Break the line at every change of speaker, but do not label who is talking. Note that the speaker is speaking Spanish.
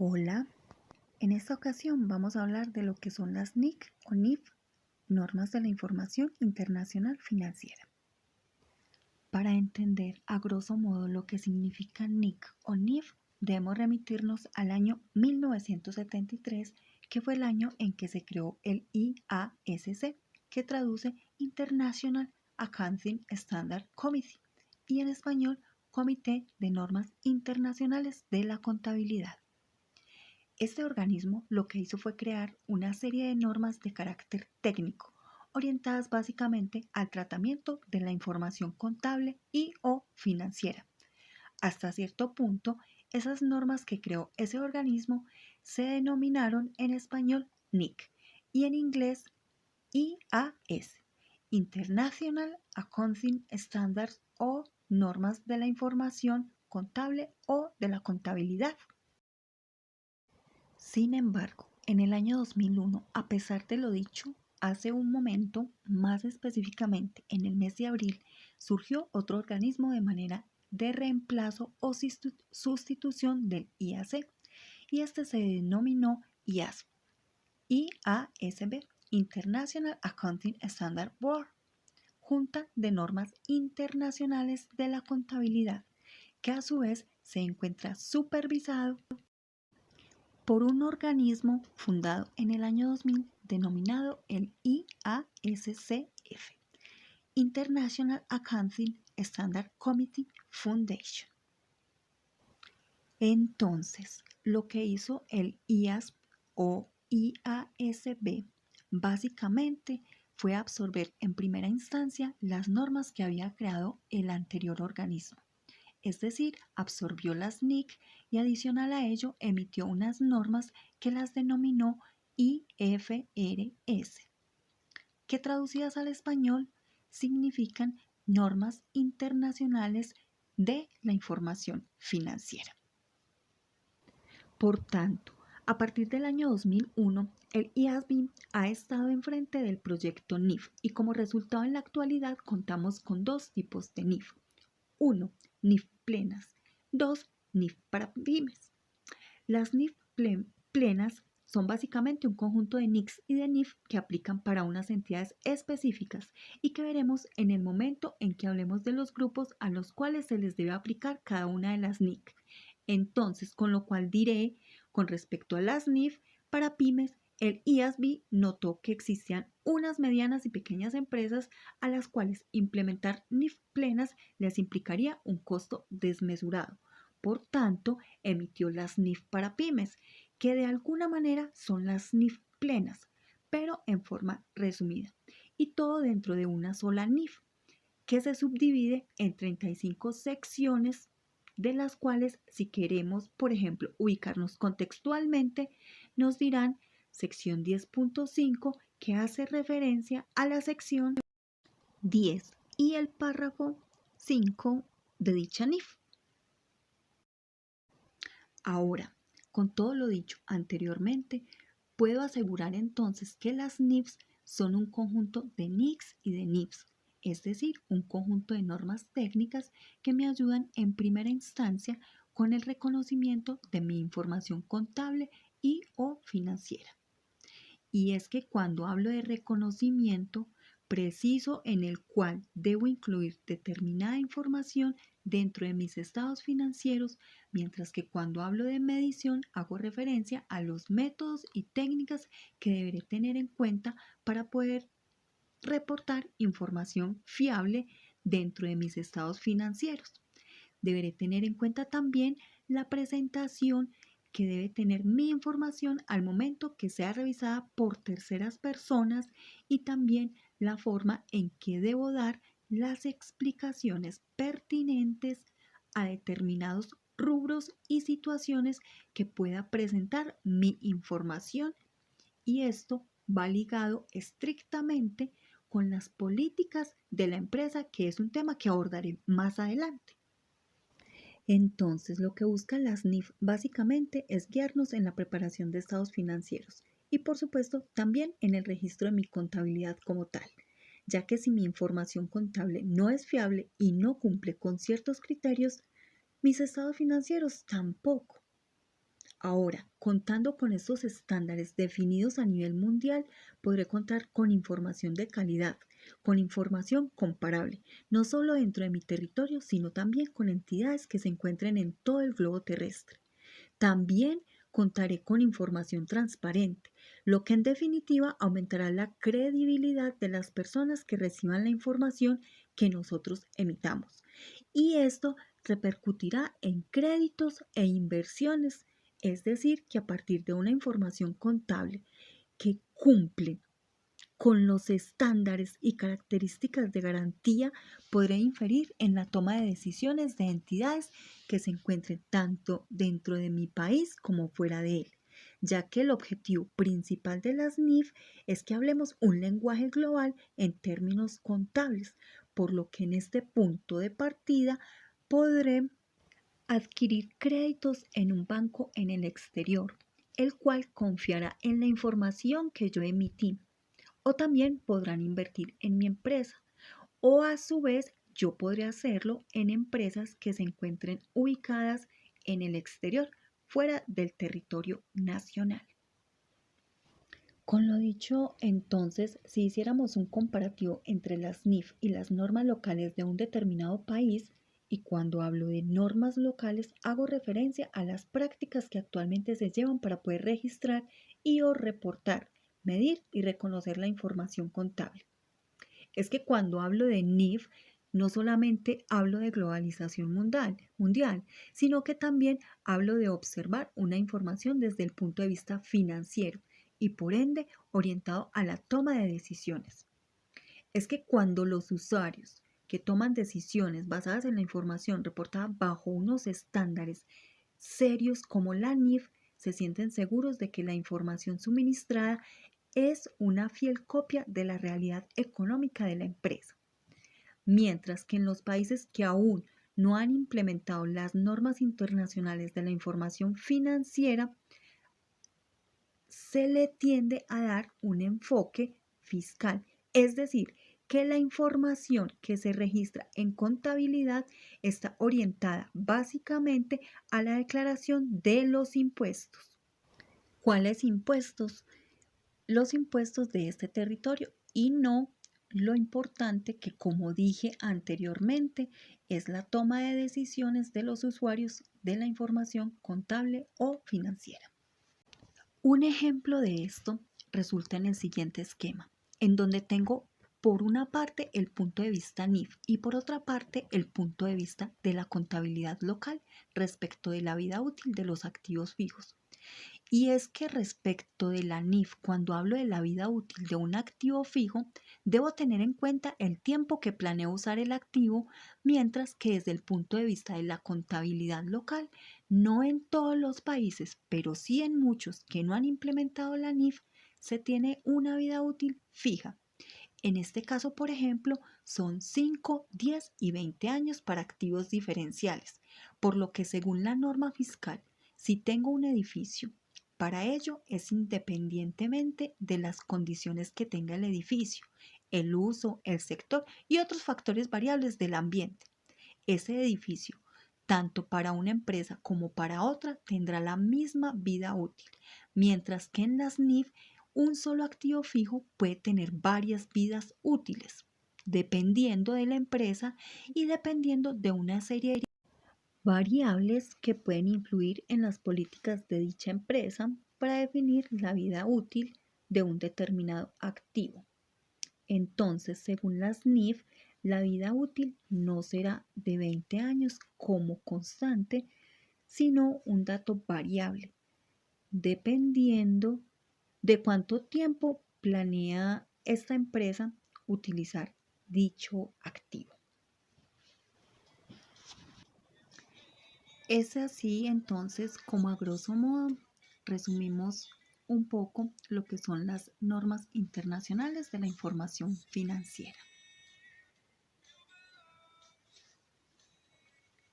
Hola, en esta ocasión vamos a hablar de lo que son las NIC o NIF, Normas de la Información Internacional Financiera. Para entender a grosso modo lo que significa NIC o NIF, debemos remitirnos al año 1973, que fue el año en que se creó el IASC, que traduce International Accounting Standard Committee, y en español Comité de Normas Internacionales de la Contabilidad. Este organismo lo que hizo fue crear una serie de normas de carácter técnico, orientadas básicamente al tratamiento de la información contable y o financiera. Hasta cierto punto, esas normas que creó ese organismo se denominaron en español NIC y en inglés IAS, International Accounting Standards, o normas de la información contable o de la contabilidad. Sin embargo, en el año 2001, a pesar de lo dicho hace un momento, más específicamente en el mes de abril, surgió otro organismo de manera de reemplazo o sustitución del IAC, y este se denominó IASB, International Accounting Standard Board, Junta de Normas Internacionales de la Contabilidad, que a su vez se encuentra supervisado por un organismo fundado en el año 2000 denominado el IASCF, International Accounting Standard Committee Foundation. Entonces, lo que hizo el IASB o IASB básicamente fue absorber en primera instancia las normas que había creado el anterior organismo. Es decir, absorbió las NIC y adicional a ello emitió unas normas que las denominó IFRS, que traducidas al español significan Normas Internacionales de la Información Financiera. Por tanto, a partir del año 2001, el IASB ha estado enfrente del proyecto NIF y como resultado en la actualidad contamos con dos tipos de NIF. 1. NIF plenas. 2. NIF para pymes. Las NIF plenas son básicamente un conjunto de NICs y de NIF que aplican para unas entidades específicas y que veremos en el momento en que hablemos de los grupos a los cuales se les debe aplicar cada una de las NIC. Entonces, con lo cual diré, con respecto a las NIF para pymes, el IASB notó que existían unas medianas y pequeñas empresas a las cuales implementar NIF plenas les implicaría un costo desmesurado. Por tanto, emitió las NIF para pymes, que de alguna manera son las NIF plenas, pero en forma resumida, y todo dentro de una sola NIF, que se subdivide en 35 secciones, de las cuales, si queremos, por ejemplo, ubicarnos contextualmente, nos dirán sección 10.5, que hace referencia a la sección 10 y el párrafo 5 de dicha NIF. Ahora, con todo lo dicho anteriormente, puedo asegurar entonces que las NIFs son un conjunto de NICs y de NIFs, es decir, un conjunto de normas técnicas que me ayudan en primera instancia con el reconocimiento de mi información contable y o financiera. Y es que cuando hablo de reconocimiento preciso en el cual debo incluir determinada información dentro de mis estados financieros, mientras que cuando hablo de medición hago referencia a los métodos y técnicas que deberé tener en cuenta para poder reportar información fiable dentro de mis estados financieros. Deberé tener en cuenta también la presentación que debe tener mi información al momento que sea revisada por terceras personas y también la forma en que debo dar las explicaciones pertinentes a determinados rubros y situaciones que pueda presentar mi información, y esto va ligado estrictamente con las políticas de la empresa, que es un tema que abordaré más adelante. Entonces, lo que buscan las NIF básicamente es guiarnos en la preparación de estados financieros y, por supuesto, también en el registro de mi contabilidad como tal, ya que si mi información contable no es fiable y no cumple con ciertos criterios, mis estados financieros tampoco. Ahora, Contando con estos estándares definidos a nivel mundial, podré contar con información de calidad, con información comparable, no solo dentro de mi territorio, sino también con entidades que se encuentren en todo el globo terrestre. También contaré con información transparente, lo que en definitiva aumentará la credibilidad de las personas que reciban la información que nosotros emitamos. Y esto repercutirá en créditos e inversiones, es decir, que a partir de una información contable que cumple con los estándares y características de garantía, podré inferir en la toma de decisiones de entidades que se encuentren tanto dentro de mi país como fuera de él, ya que el objetivo principal de las NIF es que hablemos un lenguaje global en términos contables, por lo que en este punto de partida podré adquirir créditos en un banco en el exterior, el cual confiará en la información que yo emití. O también podrán invertir en mi empresa. O a su vez yo podré hacerlo en empresas que se encuentren ubicadas en el exterior, fuera del territorio nacional. Con lo dicho, entonces, si hiciéramos un comparativo entre las NIF y las normas locales de un determinado país, y cuando hablo de normas locales hago referencia a las prácticas que actualmente se llevan para poder registrar y o reportar, medir y reconocer la información contable. Es que cuando hablo de NIF, no solamente hablo de globalización mundial, sino que también hablo de observar una información desde el punto de vista financiero y por ende orientado a la toma de decisiones. Es que cuando los usuarios que toman decisiones basadas en la información reportada bajo unos estándares serios como la NIF se sienten seguros de que la información suministrada es una fiel copia de la realidad económica de la empresa. Mientras que en los países que aún no han implementado las normas internacionales de la información financiera, se le tiende a dar un enfoque fiscal, es decir, que la información que se registra en contabilidad está orientada básicamente a la declaración de los impuestos. ¿Cuáles impuestos? Los impuestos de este territorio y no lo importante que, como dije anteriormente, es la toma de decisiones de los usuarios de la información contable o financiera. Un ejemplo de esto resulta en el siguiente esquema, en donde tengo por una parte el punto de vista NIF y por otra parte el punto de vista de la contabilidad local respecto de la vida útil de los activos fijos. Y es que respecto de la NIF, cuando hablo de la vida útil de un activo fijo, debo tener en cuenta el tiempo que planeo usar el activo, mientras que desde el punto de vista de la contabilidad local, no en todos los países, pero sí en muchos que no han implementado la NIF, se tiene una vida útil fija. En este caso, por ejemplo, son 5, 10 y 20 años para activos diferenciales, por lo que según la norma fiscal, si tengo un edificio, para ello es independientemente de las condiciones que tenga el edificio, el uso, el sector y otros factores variables del ambiente. Ese edificio, tanto para una empresa como para otra, tendrá la misma vida útil, mientras que en las NIF un solo activo fijo puede tener varias vidas útiles, dependiendo de la empresa y dependiendo de una serie de variables que pueden influir en las políticas de dicha empresa para definir la vida útil de un determinado activo. Entonces, según las NIF, la vida útil no será de 20 años como constante, sino un dato variable, dependiendo de cuánto tiempo planea esta empresa utilizar dicho activo. Es así entonces como a grosso modo resumimos un poco lo que son las normas internacionales de la información financiera.